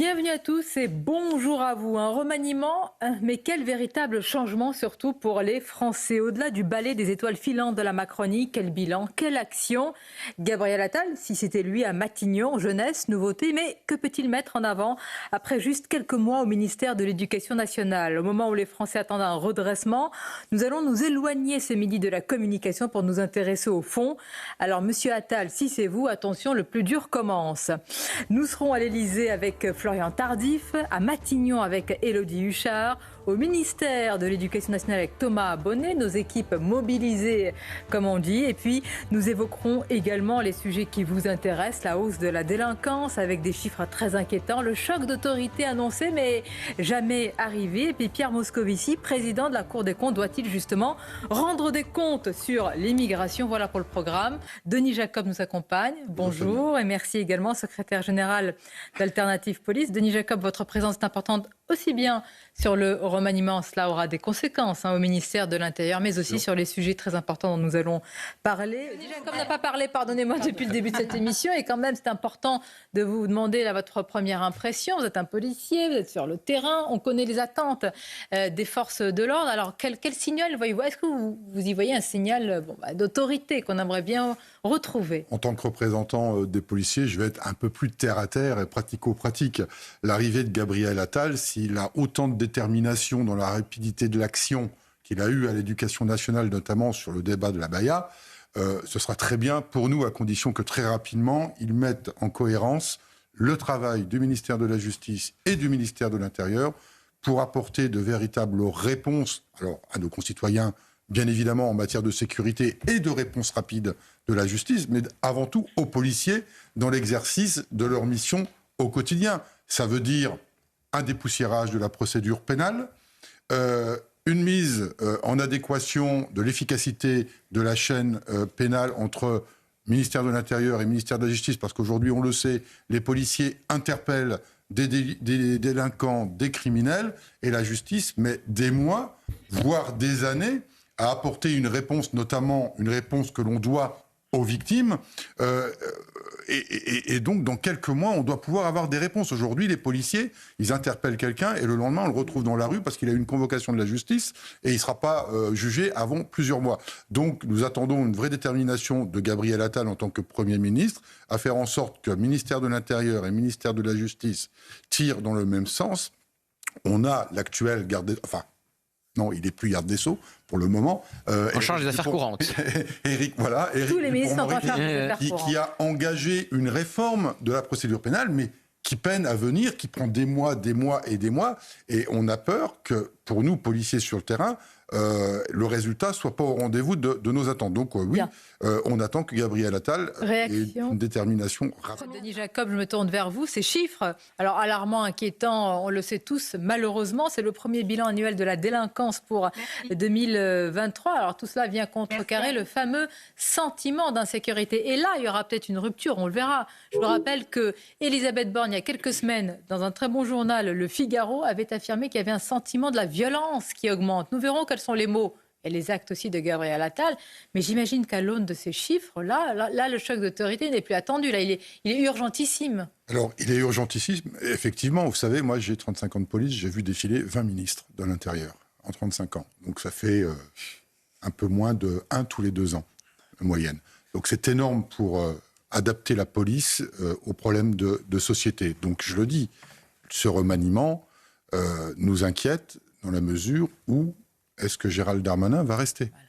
Bienvenue à tous et bonjour à vous. Un remaniement, mais quel véritable changement surtout pour les Français. Au-delà du ballet des étoiles filantes de la Macronie, quel bilan, quelle action. Gabriel Attal, si c'était lui à Matignon, jeunesse, nouveauté, mais que peut-il mettre en avant après juste quelques mois au ministère de l'Éducation nationale? Au moment où les Français attendent un redressement, nous allons nous éloigner ce midi de la communication pour nous intéresser au fond. Alors monsieur Attal, si c'est vous, attention, le plus dur commence. Nous serons à l'Élysée avec Florian Tardif, à Matignon avec Élodie Huchard, au ministère de l'Éducation nationale avec Thomas Bonnet, nos équipes mobilisées comme on dit. Et puis nous évoquerons également les sujets qui vous intéressent, la hausse de la délinquance avec des chiffres très inquiétants, le choc d'autorité annoncé mais jamais arrivé. Et puis Pierre Moscovici, président de la Cour des comptes, doit-il justement rendre des comptes sur l'immigration? Voilà pour le programme. Denis Jacob nous accompagne. Bonjour et merci également, secrétaire général d'Alternative Police. Denis Jacob, votre présence est importante aussi bien sur le remaniement, cela aura des conséquences au ministère de l'Intérieur, mais aussi sur les sujets très importants dont nous allons parler. Denis Jacob n'a pas parlé, pardonnez-moi, depuis le début de cette émission, et quand même c'est important de vous demander votre première impression. Vous êtes un policier, vous êtes sur le terrain, on connaît les attentes des forces de l'ordre. Alors quel signal voyez-vous? Est-ce que vous y voyez un signal d'autorité qu'on aimerait bien retrouver? En tant que représentant des policiers, je vais être un peu plus terre-à-terre et pratico-pratique. L'arrivée de Gabriel Attal, s'il a autant de détermination dans la rapidité de l'action qu'il a eu à l'Éducation nationale, notamment sur le débat de la baya, ce sera très bien pour nous, à condition que très rapidement, ils mettent en cohérence le travail du ministère de la Justice et du ministère de l'Intérieur pour apporter de véritables réponses à nos concitoyens, bien évidemment en matière de sécurité et de réponse rapide de la justice, mais avant tout aux policiers dans l'exercice de leur mission au quotidien. Ça veut dire un dépoussiérage de la procédure pénale, une mise en adéquation de l'efficacité de la chaîne pénale entre ministère de l'Intérieur et ministère de la Justice, parce qu'aujourd'hui, on le sait, les policiers interpellent des délinquants, des criminels, et la justice met des mois, voire des années, à apporter une réponse, notamment une réponse que l'on doit aux victimes. Et donc, dans quelques mois, on doit pouvoir avoir des réponses. Aujourd'hui, les policiers, ils interpellent quelqu'un et le lendemain, on le retrouve dans la rue parce qu'il a eu une convocation de la justice et il ne sera pas jugé avant plusieurs mois. Donc, nous attendons une vraie détermination de Gabriel Attal en tant que Premier ministre à faire en sorte que le ministère de l'Intérieur et le ministère de la Justice tirent dans le même sens. On a l'actuel garde des... Enfin, non, il n'est plus garde des Sceaux pour le moment. En charge des affaires courantes. Éric Tous les ministres sont en charge des affaires courantes. Qui a engagé une réforme de la procédure pénale, mais qui peine à venir, qui prend des mois et des mois. Et on a peur que, pour nous, policiers sur le terrain, le résultat ne soit pas au rendez-vous de nos attentes. Donc oui, on attend que Gabriel Attal ait une détermination rapide. Denis Jacob, je me tourne vers vous. Ces chiffres, alors alarmants, inquiétants, on le sait tous, malheureusement, c'est le premier bilan annuel de la délinquance pour 2023. Alors tout cela vient contrecarrer le fameux sentiment d'insécurité. Et là, il y aura peut-être une rupture, on le verra. Je vous rappelle que Elisabeth Borne, il y a quelques semaines, dans un très bon journal, Le Figaro, avait affirmé qu'il y avait un sentiment de la violence qui augmente. Nous verrons quels sont les mots et les actes aussi de Gabriel Attal. Mais j'imagine qu'à l'aune de ces chiffres-là, le choc d'autorité n'est plus attendu. Là, il est urgentissime. Alors, il est urgentissime. Effectivement, vous savez, moi, j'ai 35 ans de police, j'ai vu défiler 20 ministres de l'Intérieur en 35 ans. Donc, ça fait un peu moins de 1 tous les 2 ans, en moyenne. Donc, c'est énorme pour adapter la police aux problèmes de société. Donc, je le dis, ce remaniement nous inquiète dans la mesure où est-ce que Gérald Darmanin va rester ? Voilà.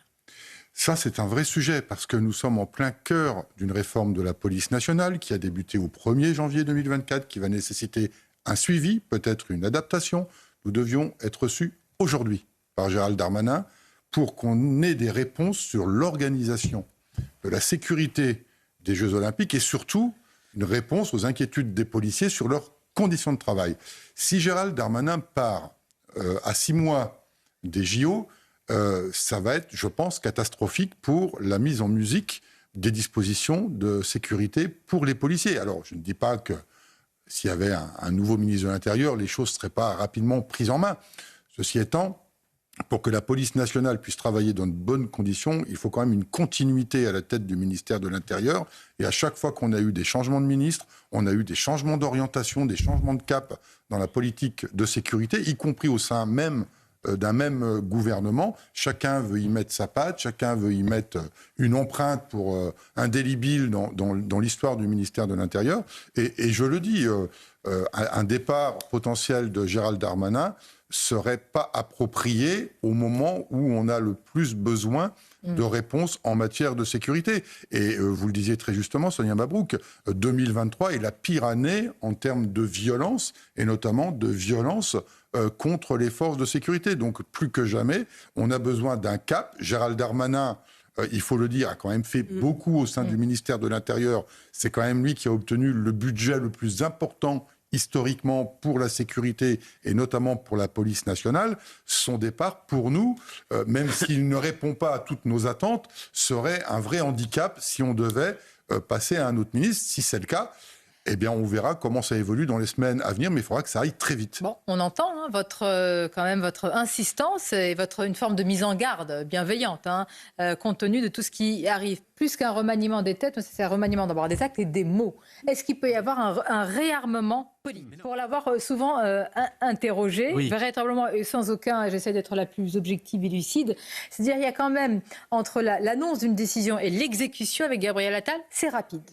Ça, c'est un vrai sujet, parce que nous sommes en plein cœur d'une réforme de la police nationale qui a débuté au 1er janvier 2024, qui va nécessiter un suivi, peut-être une adaptation. Nous devions être reçus aujourd'hui par Gérald Darmanin pour qu'on ait des réponses sur l'organisation de la sécurité des Jeux Olympiques et surtout une réponse aux inquiétudes des policiers sur leurs conditions de travail. Si Gérald Darmanin part à 6 mois des JO, ça va être, je pense, catastrophique pour la mise en musique des dispositions de sécurité pour les policiers. Alors, je ne dis pas que s'il y avait un nouveau ministre de l'Intérieur, les choses ne seraient pas rapidement prises en main. Ceci étant, pour que la police nationale puisse travailler dans de bonnes conditions, il faut quand même une continuité à la tête du ministère de l'Intérieur. Et à chaque fois qu'on a eu des changements de ministres, on a eu des changements d'orientation, des changements de cap dans la politique de sécurité, y compris au sein même d'un même gouvernement. Chacun veut y mettre sa patte, chacun veut y mettre une empreinte pour indélébile dans l'histoire du ministère de l'Intérieur. Et je le dis, un départ potentiel de Gérald Darmanin serait pas approprié au moment où on a le plus besoin de réponses en matière de sécurité. Et vous le disiez très justement, Sonia Mabrouk, 2023 est la pire année en termes de violence, et notamment de violence contre les forces de sécurité. Donc plus que jamais, on a besoin d'un cap. Gérald Darmanin, il faut le dire, a quand même fait beaucoup au sein du ministère de l'Intérieur. C'est quand même lui qui a obtenu le budget le plus important historiquement pour la sécurité et notamment pour la police nationale. Son départ, pour nous, même s'il ne répond pas à toutes nos attentes, serait un vrai handicap si on devait passer à un autre ministre. Si c'est le cas, eh bien, on verra comment ça évolue dans les semaines à venir, mais il faudra que ça aille très vite. Bon, on entend quand même votre insistance et une forme de mise en garde bienveillante, compte tenu de tout ce qui arrive. Plus qu'un remaniement des têtes, c'est un remaniement d'abord des actes et des mots. Est-ce qu'il peut y avoir un réarmement politique ? Pour l'avoir souvent interrogé, véritablement et sans aucun, j'essaie d'être la plus objective et lucide, c'est-à-dire il y a quand même, entre l'annonce d'une décision et l'exécution avec Gabriel Attal, c'est rapide.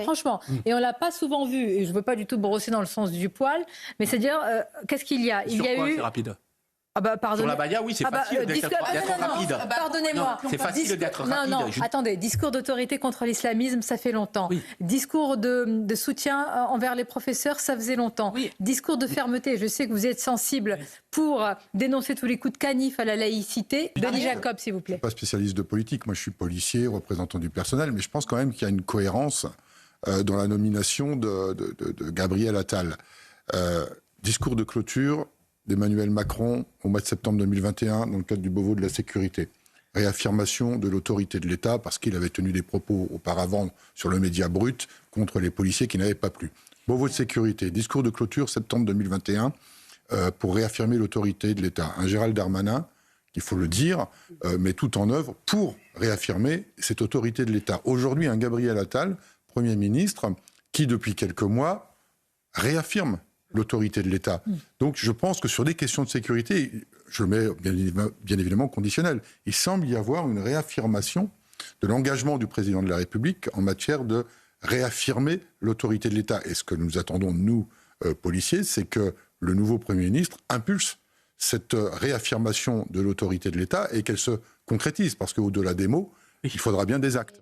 Franchement. Et on ne l'a pas souvent vu, et je ne veux pas du tout brosser dans le sens du poil, mais c'est-à-dire, qu'est-ce qu'il y a ? Il y a eu... c'est rapide. Sur la Baïa, oui, c'est facile d'être rapide. Pardonnez-moi. C'est facile d'être rapide. Non, attendez. Discours d'autorité contre l'islamisme, ça fait longtemps. Oui. Discours de soutien envers les professeurs, ça faisait longtemps. Oui. Discours de fermeté, je sais que vous êtes sensible pour dénoncer tous les coups de canif à la laïcité. Denis Jacob, s'il vous plaît. Je ne suis pas spécialiste de politique. Moi, je suis policier, représentant du personnel, mais je pense quand même qu'il y a une cohérence dans la nomination de Gabriel Attal. Discours de clôture d'Emmanuel Macron au mois de septembre 2021 dans le cadre du Beauvau de la sécurité. Réaffirmation de l'autorité de l'État parce qu'il avait tenu des propos auparavant sur le média brut contre les policiers qui n'avaient pas plu. Beauvau de sécurité, discours de clôture septembre 2021 pour réaffirmer l'autorité de l'État. Un Gérald Darmanin, il faut le dire, met tout en œuvre pour réaffirmer cette autorité de l'État. Aujourd'hui, un Gabriel Attal, Premier ministre, qui depuis quelques mois réaffirme l'autorité de l'État. Donc je pense que sur des questions de sécurité, je le mets bien évidemment conditionnel, il semble y avoir une réaffirmation de l'engagement du président de la République en matière de réaffirmer l'autorité de l'État. Et ce que nous attendons, nous, policiers, c'est que le nouveau Premier ministre impulse cette réaffirmation de l'autorité de l'État et qu'elle se concrétise, parce qu'au-delà des mots, il faudra bien des actes.